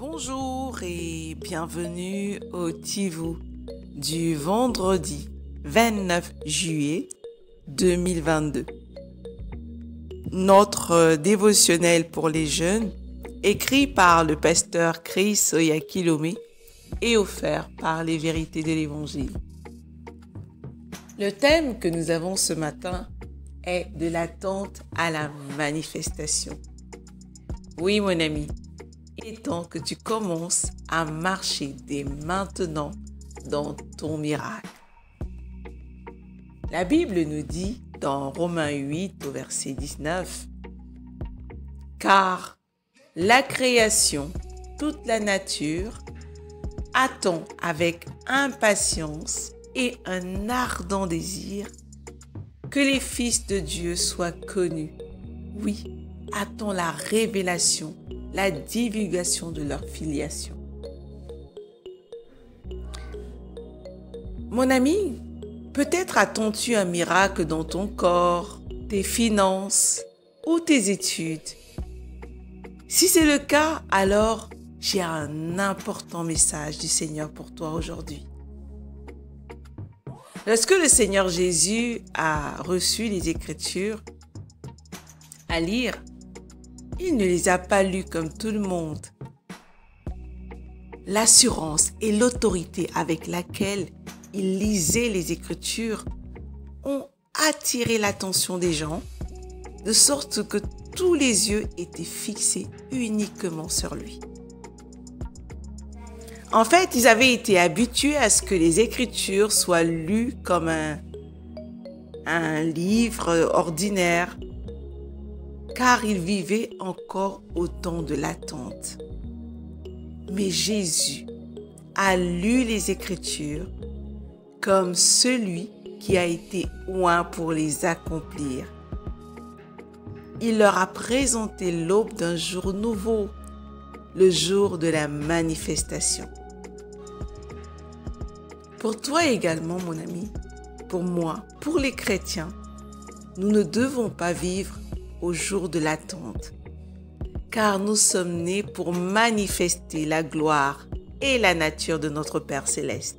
Bonjour et bienvenue au Tivou du vendredi 29 juillet 2022. Notre dévotionnel pour les jeunes, écrit par le pasteur Chris Oyakilome et offert par les vérités de l'Évangile. Le thème que nous avons ce matin est de l'attente à la manifestation. Oui, mon ami, il est temps que tu commences à marcher dès maintenant dans ton miracle. La Bible nous dit dans Romains 8 au verset 19, « Car la création, toute la nature, attend avec impatience et un ardent désir que les fils de Dieu soient connus. Oui, attend la révélation, la divulgation de leur filiation. » Mon ami, peut-être attends-tu un miracle dans ton corps, tes finances ou tes études. Si c'est le cas, alors j'ai un important message du Seigneur pour toi aujourd'hui. Lorsque le Seigneur Jésus a reçu les Écritures à lire, il ne les a pas lues comme tout le monde. L'assurance et l'autorité avec laquelle il lisait les Écritures ont attiré l'attention des gens, de sorte que tous les yeux étaient fixés uniquement sur lui. En fait, ils avaient été habitués à ce que les Écritures soient lues comme un livre ordinaire, car ils vivaient encore au temps de l'attente. Mais Jésus a lu les Écritures comme celui qui a été oint pour les accomplir. Il leur a présenté l'aube d'un jour nouveau, le jour de la manifestation. Pour toi également, mon ami, pour moi, pour les chrétiens, nous ne devons pas vivre au jour de l'attente, car nous sommes nés pour manifester la gloire et la nature de notre Père Céleste.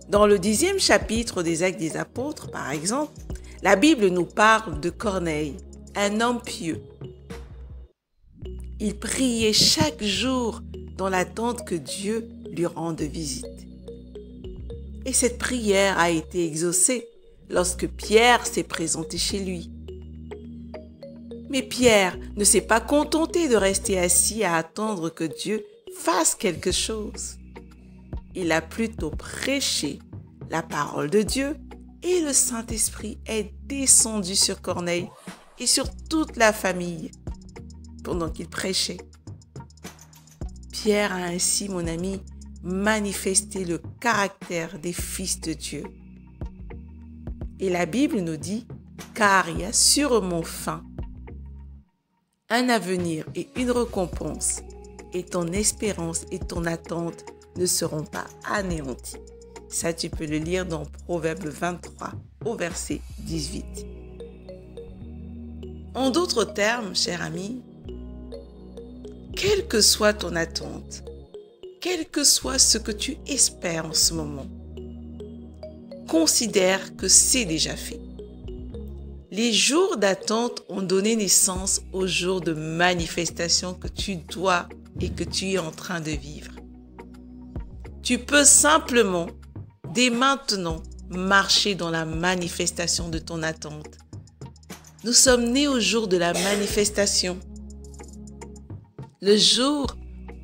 Dans le 10e chapitre des Actes des Apôtres, par exemple, la Bible nous parle de Corneille, un homme pieux. Il priait chaque jour dans l'attente que Dieu lui rende visite. Et cette prière a été exaucée lorsque Pierre s'est présenté chez lui. Mais Pierre ne s'est pas contenté de rester assis à attendre que Dieu fasse quelque chose. Il a plutôt prêché la parole de Dieu et le Saint-Esprit est descendu sur Corneille et sur toute la famille pendant qu'il prêchait. Pierre a ainsi, mon ami, manifesté le caractère des fils de Dieu. Et la Bible nous dit, car il y a sûrement fin, un avenir et une récompense, et ton espérance et ton attente ne seront pas anéantis. Ça, tu peux le lire dans Proverbe 23 au verset 18. En d'autres termes, cher ami, quelle que soit ton attente, quel que soit ce que tu espères en ce moment, considère que c'est déjà fait. Les jours d'attente ont donné naissance aux jours de manifestation que tu dois et que tu es en train de vivre. Tu peux simplement, dès maintenant, marcher dans la manifestation de ton attente. Nous sommes nés au jour de la manifestation, le jour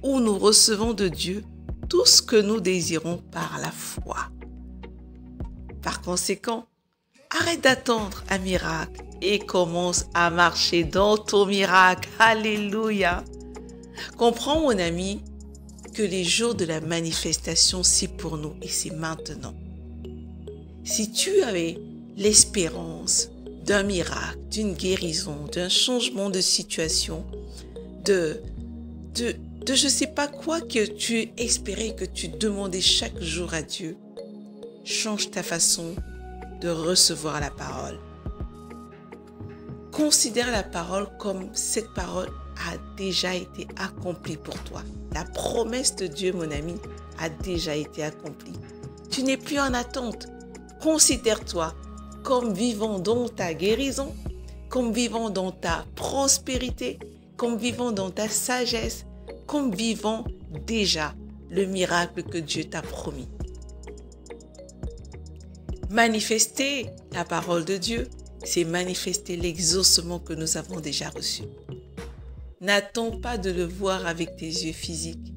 où nous recevons de Dieu tout ce que nous désirons par la foi. Par conséquent, arrête d'attendre un miracle et commence à marcher dans ton miracle. Alléluia! Comprends, mon ami, que les jours de la manifestation, c'est pour nous et c'est maintenant. Si tu avais l'espérance d'un miracle, d'une guérison, d'un changement de situation, de je ne sais pas quoi que tu espérais, que tu demandais chaque jour à Dieu, change ta façon de recevoir la parole. Considère la parole comme cette parole a déjà été accompli pour toi. La promesse de Dieu, mon ami, a déjà été accomplie. Tu n'es plus en attente. Considère-toi comme vivant dans ta guérison, comme vivant dans ta prospérité, comme vivant dans ta sagesse, comme vivant déjà le miracle que Dieu t'a promis. Manifester la parole de Dieu, c'est manifester l'exaucement que nous avons déjà reçu. N'attends pas de le voir avec tes yeux physiques.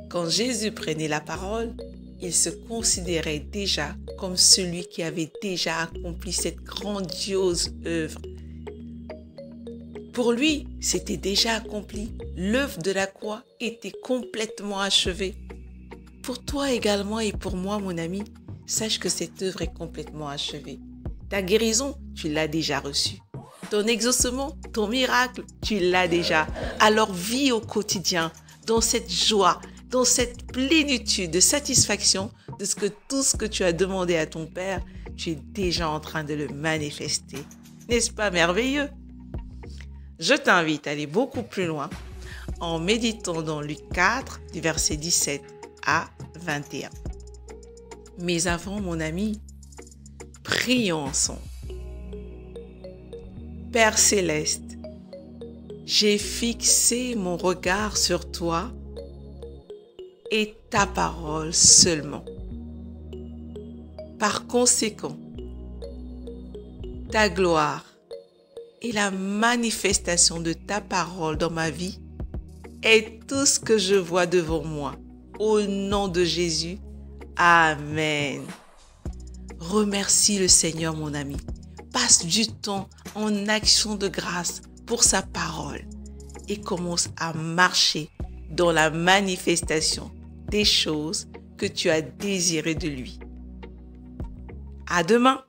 Quand Jésus prenait la parole, il se considérait déjà comme celui qui avait déjà accompli cette grandiose œuvre. Pour lui, c'était déjà accompli. L'œuvre de la croix était complètement achevée. Pour toi également et pour moi, mon ami, sache que cette œuvre est complètement achevée. Ta guérison, tu l'as déjà reçue. Ton exaucement, ton miracle, tu l'as déjà. Alors vis au quotidien dans cette joie, dans cette plénitude de satisfaction de tout ce que tu as demandé à ton Père, tu es déjà en train de le manifester. N'est-ce pas merveilleux? Je t'invite à aller beaucoup plus loin en méditant dans Luc 4, du verset 17 à 21. Mais avant, mon ami, prions ensemble. Père céleste, j'ai fixé mon regard sur toi et ta parole seulement. Par conséquent, ta gloire et la manifestation de ta parole dans ma vie est tout ce que je vois devant moi. Au nom de Jésus, Amen. Remercie le Seigneur, mon ami. Passe du temps en action de grâce pour sa parole et commence à marcher dans la manifestation des choses que tu as désirées de lui. À demain!